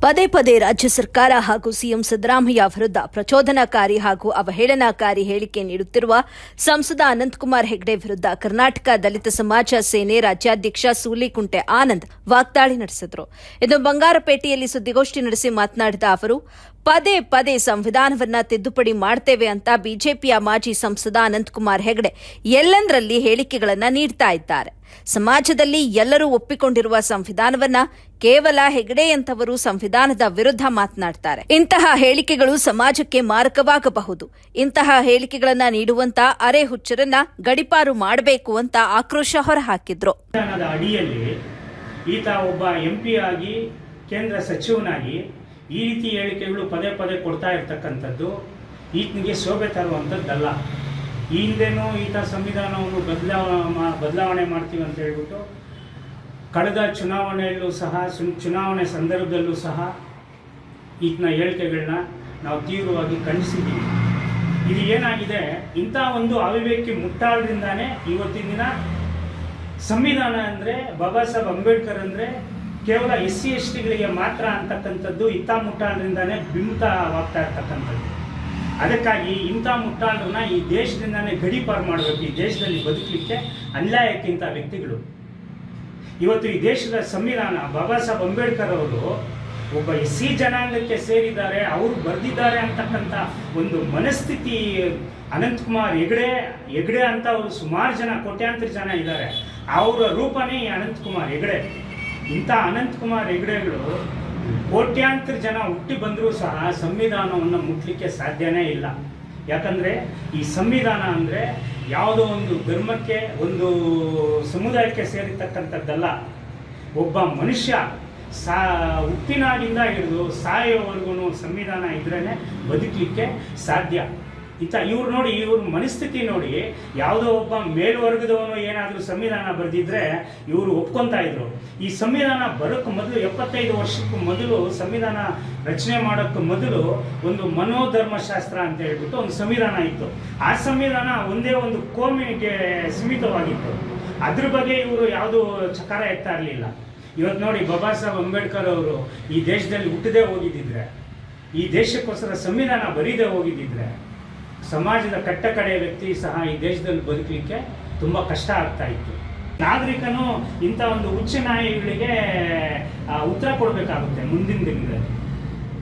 ಪದೇ ಪದೇ ರಾಜ್ಯ ಸರ್ಕಾರ ಹಾಗೂ ಸಿಎಂ ಸಿದ್ದರಾಮಯ್ಯ ವಿರುದ್ಧ ಪ್ರಚೋದನಾಕಾರಿ ಹಾಗೂ ಅವಹೇಳನಕಾರಿ ಹೇಳಿಕೆ ನೀಡುತ್ತಿರುವ ಸಂಸದ ಅನಂತಕುಮಾರ್ ಹೆಗಡೆ ವಿರುದ್ಧ ಕರ್ನಾಟಕ ದಲಿತ ಸಮಾಜ ಸೇನೆ ರಾಜ್ಯಾಧ್ಯಕ್ಷ ಸೂಲಿಕುಂಟೆ ಆನಂದ್ ವಾಗ್ದಾಳಿ ನಡೆಸಿದರು. ಇಂದು ಬಂಗಾರಪೇಟೆಯಲ್ಲಿ ಸುದ್ದಿಗೋಷ್ಠಿ ನಡೆಸಿ ಮಾತನಾಡಿದ ಅವರು, ಪದೇ ಪದೇ ಸಂವಿಧಾನವನ್ನ ತಿದ್ದುಪಡಿ ಮಾಡ್ತೇವೆ ಅಂತ ಬಿಜೆಪಿಯ ಮಾಜಿ ಸಂಸದ ಅನಂತಕುಮಾರ್ ಹೆಗಡೆ ಎಲ್ಲೆಂದರಲ್ಲಿ ಹೇಳಿಕೆಗಳನ್ನು ನೀಡ್ತಾ ಇದ್ದಾರೆ. ಸಮಾಜದಲ್ಲಿ ಎಲ್ಲರೂ ಒಪ್ಪಿಕೊಂಡಿರುವ ಸಂವಿಧಾನವನ್ನ ಕೇವಲ ಹೆಗಡೆಯಂತವರು ಸಂವಿಧಾನದ ವಿರುದ್ಧ ಮಾತನಾಡ್ತಾರೆ. ಇಂತಹ ಹೇಳಿಕೆಗಳು ಸಮಾಜಕ್ಕೆ ಮಾರಕವಾಗಬಹುದು. ಇಂತಹ ಹೇಳಿಕೆಗಳನ್ನ ನೀಡುವಂತ ಅರೆ ಹುಚ್ಚರನ್ನ ಗಡಿಪಾರು ಮಾಡಬೇಕು ಅಂತ ಆಕ್ರೋಶ ಹೊರಹಾಕಿದ್ರು. ಅಡಿಯಲ್ಲಿ ಈತ ಒಬ್ಬ ಎಂಪಿ ಆಗಿ ಕೇಂದ್ರ ಸಚಿವನಾಗಿ ಈ ರೀತಿ ಹೇಳಿಕೆಗಳು ಪದೇ ಪದೇ ಕೊಡ್ತಾ ಇರ್ತಕ್ಕಂಥದ್ದು ಈತನಿಗೆ ಶೋಭೆ ತರುವಂಥದ್ದಲ್ಲ. ಈ ಹಿಂದೆನೂ ಈತ ಸಂವಿಧಾನವನ್ನು ಬದಲಾವಣೆ ಮಾಡ್ತೀವಿ ಅಂತ ಹೇಳ್ಬಿಟ್ಟು ಕಳೆದ ಚುನಾವಣೆಯಲ್ಲೂ ಸಹ ಚುನಾವಣೆ ಸಂದರ್ಭದಲ್ಲೂ ಸಹ ಈತನ ಹೇಳಿಕೆಗಳನ್ನ ನಾವು ತೀವ್ರವಾಗಿ ಖಂಡಿಸಿದ್ದೀವಿ. ಇದು ಏನಾಗಿದೆ, ಇಂಥ ಒಂದು ಅವಿವೇಕಿ ಮುಟ್ಟಾಳರಿಂದಾನೇ ಇವತ್ತಿನ ದಿನ ಸಂವಿಧಾನ ಅಂದರೆ ಬಾಬಾ ಸಾಹೇಬ್ ಅಂಬೇಡ್ಕರ್ ಅಂದರೆ ಕೇವಲ SC STಗಳಿಗೆ ಮಾತ್ರ ಅಂತಕ್ಕಂಥದ್ದು ಇಂಥ ಮುಟ್ಟಾಳರಿಂದಾನೇ ಬಿಂಬಿತವಾಗ್ತಾ ಇರ್ತಕ್ಕಂಥದ್ದು. ಅದಕ್ಕಾಗಿ ಇಂಥ ಮುಟ್ಟಾಳರನ್ನ ಈ ದೇಶದಿಂದಾನೇ ಗಡೀಪಾರು ಮಾಡಬೇಕು. ಈ ದೇಶದಲ್ಲಿ ಬದುಕಲಿಕ್ಕೆ ಅನ್ಯಾಯಕ್ಕಿಂತ ವ್ಯಕ್ತಿಗಳು ಇವತ್ತು ಈ ದೇಶದ ಸಂವಿಧಾನ ಬಾಬಾ ಸಾಹೇಬ್ ಅಂಬೇಡ್ಕರ್ ಅವರು ಒಬ್ಬ SC ಜನಾಂಗಕ್ಕೆ ಸೇರಿದ್ದಾರೆ, ಅವರು ಬರೆದಿದ್ದಾರೆ ಅಂತಕ್ಕಂಥ ಒಂದು ಮನಸ್ಥಿತಿ ಅನಂತಕುಮಾರ್ ಹೆಗಡೆ ಅಂತ ಅವರು ಸುಮಾರು ಜನ ಕೋಟ್ಯಾಂತರ ಜನ ಇದ್ದಾರೆ. ಅವರ ರೂಪನೇ ಈ ಅನಂತಕುಮಾರ್ ಹೆಗಡೆ. ಇಂಥ ಅನಂತಕುಮಾರ್ ಹೆಗಡೆಗಳು ಕೋಟ್ಯಾಂತರ ಜನ ಹುಟ್ಟಿ ಬಂದರೂ ಸಹ ಸಂವಿಧಾನವನ್ನು ಮುಟ್ಲಿಕ್ಕೆ ಸಾಧ್ಯನೇ ಇಲ್ಲ. ಯಾಕಂದರೆ ಈ ಸಂವಿಧಾನ ಅಂದರೆ ಯಾವುದೋ ಒಂದು ಧರ್ಮಕ್ಕೆ ಒಂದು ಸಮುದಾಯಕ್ಕೆ ಸೇರಿರ್ತಕ್ಕಂಥದ್ದಲ್ಲ. ಒಬ್ಬ ಮನುಷ್ಯ ಹುಟ್ಟಿನಾಗಿಂದ ಹಿಡಿದು ಸಾಯೋವರೆಗೂ ಸಂವಿಧಾನ ಇದ್ರೇ ಬದುಕಲಿಕ್ಕೆ ಸಾಧ್ಯ. ಇವ್ರು ನೋಡಿ, ಇವ್ರ ಮನಸ್ಥಿತಿ ನೋಡಿ, ಯಾವುದೋ ಒಬ್ಬ ಮೇಲ್ವರ್ಗದವನು ಏನಾದರೂ ಸಂವಿಧಾನ ಬರೆದಿದ್ರೆ ಇವರು ಒಪ್ಕೊತಾ ಇದ್ರು. ಈ ಸಂವಿಧಾನ ಬರೋಕ್ಕೆ ಮೊದಲು 75 ವರ್ಷಕ್ಕೂ ಮೊದಲು ಸಂವಿಧಾನ ರಚನೆ ಮಾಡೋಕ್ಕೆ ಮೊದಲು ಒಂದು ಮನೋಧರ್ಮಶಾಸ್ತ್ರ ಅಂತ ಹೇಳ್ಬಿಟ್ಟು ಒಂದು ಸಂವಿಧಾನ ಇತ್ತು. ಆ ಸಂವಿಧಾನ ಒಂದೇ ಒಂದು ಕೋಮಿಗೆ ಸೀಮಿತವಾಗಿತ್ತು. ಅದ್ರ ಬಗ್ಗೆ ಇವರು ಯಾವುದೂ ಚಕಾರ ಎತ್ತಾ ಇರಲಿಲ್ಲ. ಇವತ್ತು ನೋಡಿ, ಬಾಬಾ ಸಾಹೇಬ್ ಅಂಬೇಡ್ಕರ್ ಅವರು ಈ ದೇಶದಲ್ಲಿ ಹುಟ್ಟದೇ ಹೋಗಿದ್ದಿದ್ರೆ, ಈ ದೇಶಕ್ಕೋಸ್ಕರ ಸಂವಿಧಾನ ಬರೀದೇ ಹೋಗಿದ್ದಿದ್ರೆ ಸಮಾಜದ ಕಟ್ಟಕಡೆಯ ವ್ಯಕ್ತಿ ಸಹ ಈ ದೇಶದಲ್ಲಿ ಬದುಕಲಿಕ್ಕೆ ತುಂಬ ಕಷ್ಟ ಆಗ್ತಾ ಇತ್ತು. ನಾಗರಿಕನು ಇಂಥ ಒಂದು ಹುಚ್ಚು ನಾಯಿಗಳಿಗೆ ಉತ್ತರ ಕೊಡಬೇಕಾಗುತ್ತೆ ಮುಂದಿನ ದಿನಗಳಲ್ಲಿ.